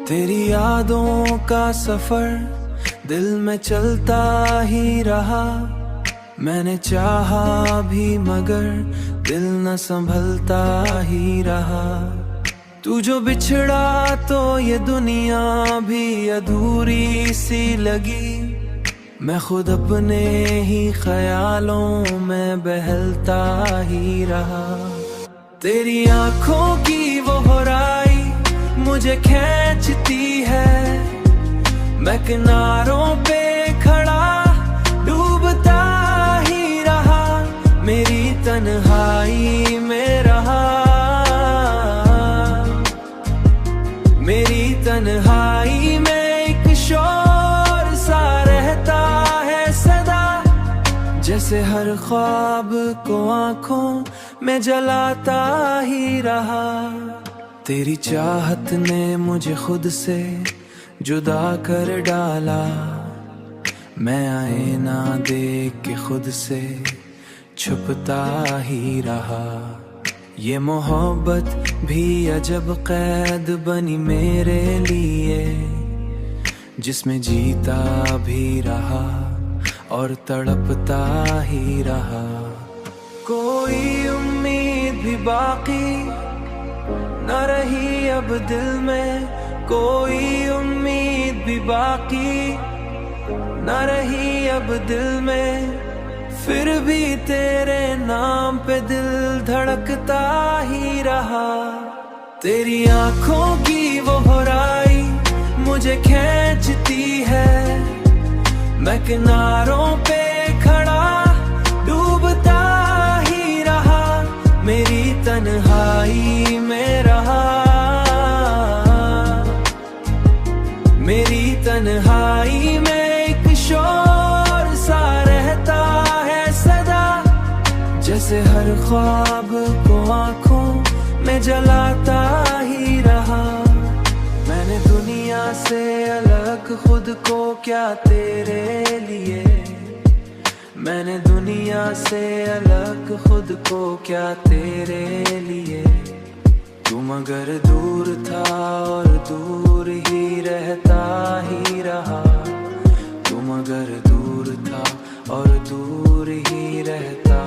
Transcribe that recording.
तेरी यादों का सफर दिल में चलता ही रहा। मैंने चाहा भी मगर दिल न संभलता ही रहा। तू जो बिछड़ा तो ये दुनिया भी अधूरी सी लगी। मैं खुद अपने ही ख्यालों में बहलता ही रहा। तेरी आंखों की वो होराई मुझे खींचती है। मैं किनारों पे खड़ा डूबता ही रहा। मेरी तन्हाई में रहा। मेरी तन्हाई में एक शोर सा रहता है सदा। जैसे हर ख्वाब को आंखों में जलाता ही रहा। तेरी चाहत ने मुझे खुद से जुदा कर डाला। मैं आईना देख के खुद से छुपता ही रहा। ये मोहब्बत भी अजब कैद बनी मेरे लिए, जिसमें जीता भी रहा और तड़पता ही रहा। कोई उम्मीद भी बाकी न रही अब दिल में। कोई उम्मीद भी बाकी न रही अब दिल में। फिर भी तेरे नाम पे दिल धड़कता ही रहा। तेरी आंखों की वो होराई मुझे खींचती है। मैं किनारों पे खड़ा डूबता ही रहा। मेरी तन्हाई में रहा। मेरी तन्हाई में एक शोर सा रहता है सदा। जैसे हर ख्वाब को आंखों में जलाता ही रहा। मैंने दुनिया से अलग खुद को क्या तेरे लिए। मैंने दुनिया से अलग खुद को क्या तेरे लिए। तू मगर दूर था और दूर ही रहता ही रहा। तू मगर दूर था और दूर ही रहता